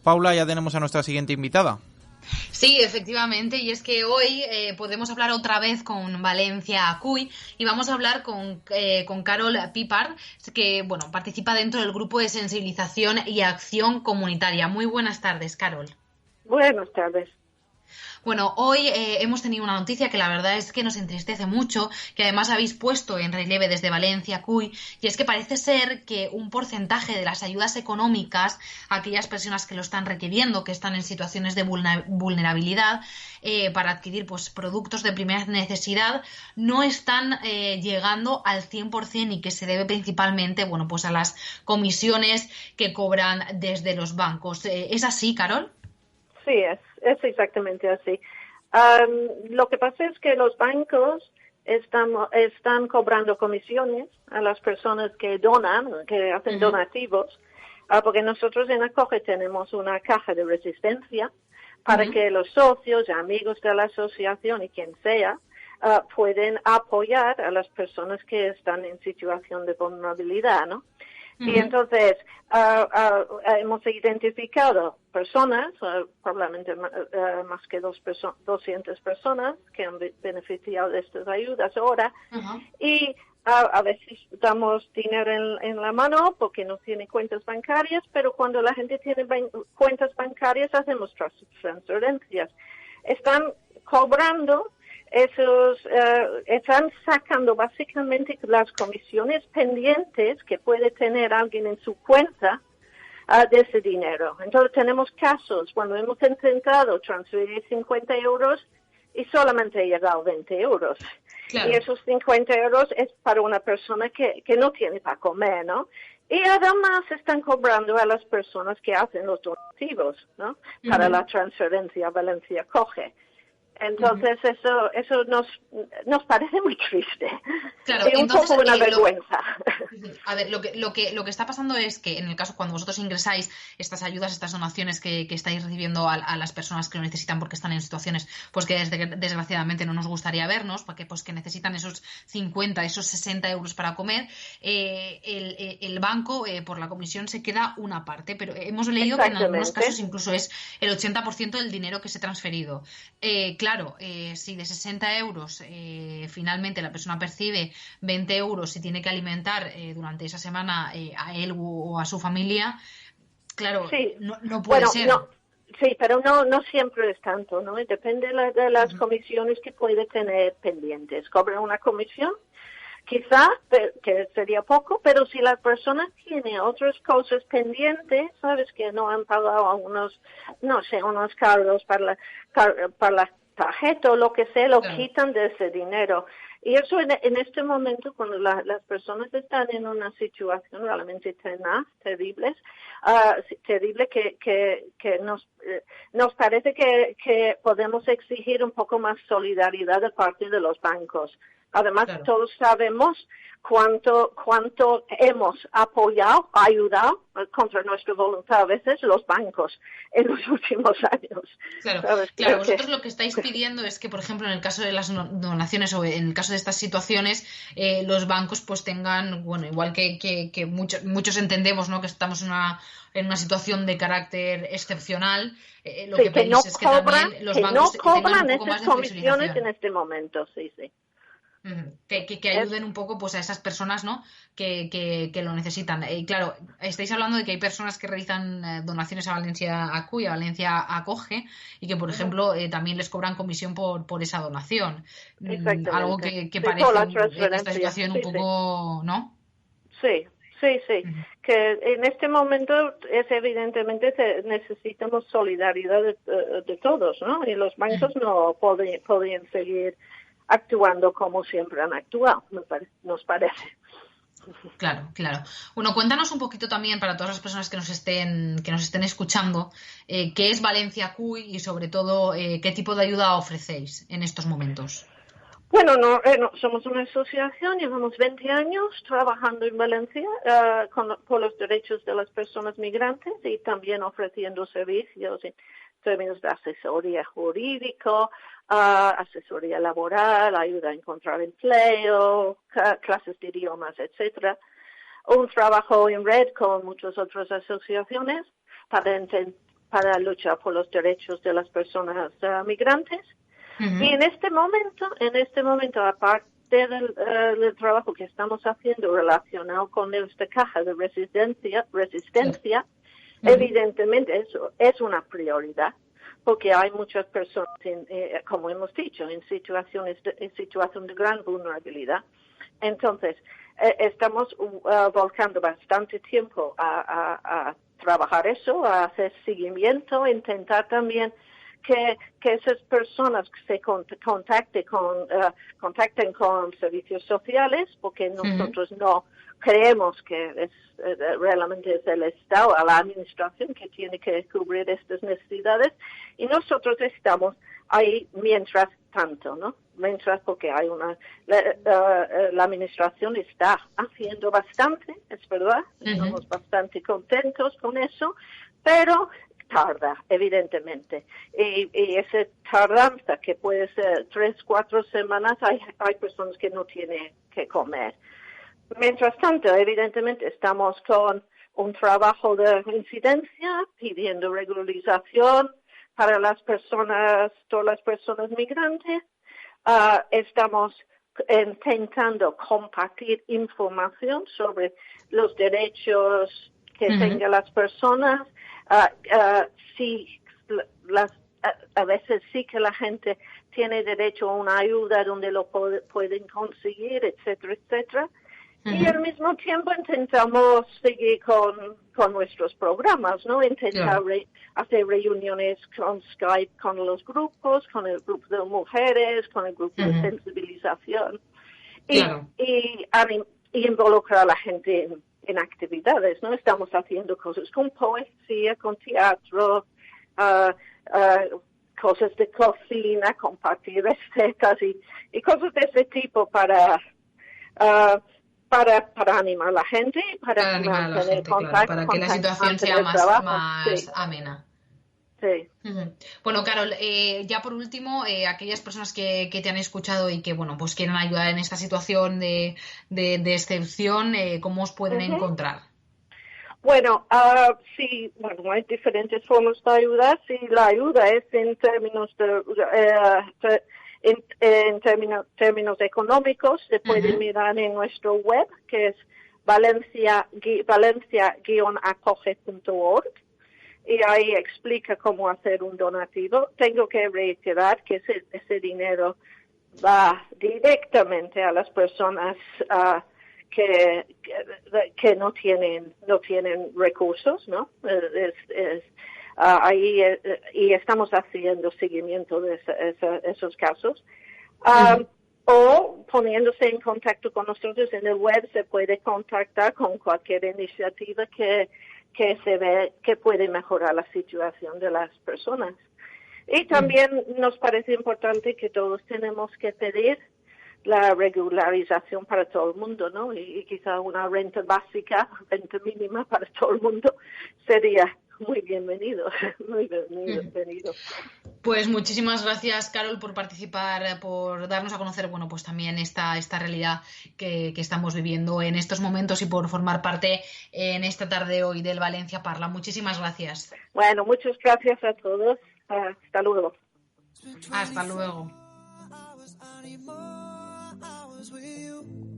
Paula, ya tenemos a nuestra siguiente invitada. Sí, efectivamente, y es que hoy podemos hablar otra vez con Valencia Acuy y vamos a hablar con Carol Pipar, que participa dentro del grupo de sensibilización y acción comunitaria. Muy buenas tardes, Carol. Buenas tardes. Bueno, hoy hemos tenido una noticia que la verdad es que nos entristece mucho, que además habéis puesto en relieve desde Valencia Acuy, y es que parece ser que un porcentaje de las ayudas económicas a aquellas personas que lo están requiriendo, que están en situaciones de vulnerabilidad, para adquirir productos de primera necesidad, no están llegando al 100% y que se debe principalmente a las comisiones que cobran desde los bancos. ¿Es así, Carol? Sí, es exactamente así. Lo que pasa es que los bancos están cobrando comisiones a las personas que donan, que hacen donativos, porque nosotros en Acoge tenemos una caja de resistencia para que los socios y amigos de la asociación y quien sea pueden apoyar a las personas que están en situación de vulnerabilidad, ¿no? Y entonces hemos identificado personas, probablemente más que 200 personas que han beneficiado de estas ayudas ahora, y a veces damos dinero en la mano porque no tiene cuentas bancarias, pero cuando la gente tiene cuentas bancarias hacemos transferencias. Están cobrando están sacando básicamente las comisiones pendientes que puede tener alguien en su cuenta de ese dinero. Entonces tenemos casos cuando hemos intentado transferir 50 euros y solamente ha llegado 20 euros. Claro. Y esos 50 euros es para una persona que no tiene para comer, ¿no? Y además están cobrando a las personas que hacen los donativos, ¿no? Para la transferencia Valencia Acoge. Entonces eso nos parece muy triste. Claro, y un poco una vergüenza. A ver, lo que está pasando es que en el caso cuando vosotros ingresáis estas ayudas, estas donaciones que estáis recibiendo a las personas que lo necesitan porque están en situaciones que desgraciadamente no nos gustaría vernos, porque que necesitan esos 50, esos 60 euros para comer, el banco por la comisión se queda una parte, pero hemos leído que en algunos casos incluso es el 80% del dinero que se ha transferido. Claro, si de 60 euros finalmente la persona percibe 20 euros y tiene que alimentar durante esa semana a él o a su familia, claro, sí. no puede ser. No, sí, pero no siempre es tanto, ¿no? Depende de las comisiones que puede tener pendientes. Cobra una comisión, quizá, que sería poco, pero si la persona tiene otras cosas pendientes, sabes que no han pagado unos cargos para la tarjeta o lo que sea, lo quitan de ese dinero. Y eso en este momento, cuando las personas están en una situación realmente terrible que nos parece que podemos exigir un poco más solidaridad de parte de los bancos. Además, todos sabemos cuánto hemos ayudado contra nuestra voluntad a veces los bancos en los últimos años. Claro. Vosotros lo que estáis pidiendo es que, por ejemplo, en el caso de las donaciones o en el caso de estas situaciones, los bancos tengan, igual que muchos entendemos, ¿no?, que estamos en una situación de carácter excepcional, lo que pedís es que también los bancos cobran tengan un poco más de comisiones en este momento, sí. Que ayuden un poco a esas personas, ¿no?, que lo necesitan. Claro, estáis hablando de que hay personas que realizan donaciones a Valencia Acuy, a Valencia Acoge, y que, por ejemplo, también les cobran comisión por esa donación. Algo que parece en esta situación un poco, ¿no? Sí. Que en este momento evidentemente necesitamos solidaridad de todos, ¿no? Y los bancos no podrían seguir actuando como siempre han actuado, nos parece. Claro. Bueno, cuéntanos un poquito también para todas las personas que nos estén escuchando, qué es Valencia Acuy y sobre todo qué tipo de ayuda ofrecéis en estos momentos. Bueno, somos una asociación, llevamos 20 años trabajando en Valencia por los derechos de las personas migrantes y también ofreciendo servicios en términos de asesoría jurídico, asesoría laboral, ayuda a encontrar empleo, clases de idiomas, etcétera. Un trabajo en red con muchas otras asociaciones para para luchar por los derechos de las personas migrantes. Ujú. Y en este momento, aparte del trabajo que estamos haciendo relacionado con esta caja de resistencia, Ujú. evidentemente eso es una prioridad, porque hay muchas personas, como hemos dicho, en situación de gran vulnerabilidad. Entonces, estamos volcando bastante tiempo a trabajar eso, a hacer seguimiento, intentar también que esas personas se contacten con servicios sociales, porque nosotros no creemos que realmente es el Estado, a la administración que tiene que cubrir estas necesidades, y nosotros estamos ahí mientras tanto, ¿no? Porque hay la administración está haciendo bastante, es verdad, estamos bastante contentos con eso, pero tarda, evidentemente. Y esa tardanza que puede ser 3-4 semanas, hay personas que no tienen que comer. Mientras tanto, evidentemente, estamos con un trabajo de incidencia, pidiendo regularización para todas las personas migrantes. Estamos intentando compartir información sobre los derechos que tengan las personas. A veces sí que la gente tiene derecho a una ayuda donde lo pueden conseguir, etcétera, etcétera. Y al mismo tiempo intentamos seguir con nuestros programas, ¿no? Intentar hacer reuniones con Skype con los grupos, con el grupo de mujeres, con el grupo de sensibilización. Y involucrar a la gente en actividades, ¿no? Estamos haciendo cosas con poesía, con teatro, cosas de cocina, compartir recetas y cosas de ese tipo para animar a la gente, para animar a la mantener gente, contacto, para que la situación sea más amena. Sí. Bueno, Carol, ya por último, aquellas personas que te han escuchado y que pues quieren ayudar en esta situación de excepción, ¿cómo os pueden encontrar? Bueno, sí, hay diferentes formas de ayudar. Sí, la ayuda es en términos términos económicos. Se puede mirar en nuestro web, que es valencia-acoge.org, y ahí explica cómo hacer un donativo. Tengo que reiterar que ese dinero va directamente a las personas que no tienen recursos, ¿no? Ahí y estamos haciendo seguimiento de esos casos. O poniéndose en contacto con nosotros en el web, se puede contactar con cualquier iniciativa que se ve que puede mejorar la situación de las personas. Y también nos parece importante que todos tenemos que pedir la regularización para todo el mundo, ¿no? Y quizá una renta básica, renta mínima para todo el mundo sería muy bienvenido. Pues muchísimas gracias, Carol, por participar, por darnos a conocer, pues también esta realidad que estamos viviendo en estos momentos y por formar parte en esta tarde hoy del Valencia Parla. Muchísimas gracias. Bueno, muchas gracias a todos. Hasta luego. Hasta luego. With you.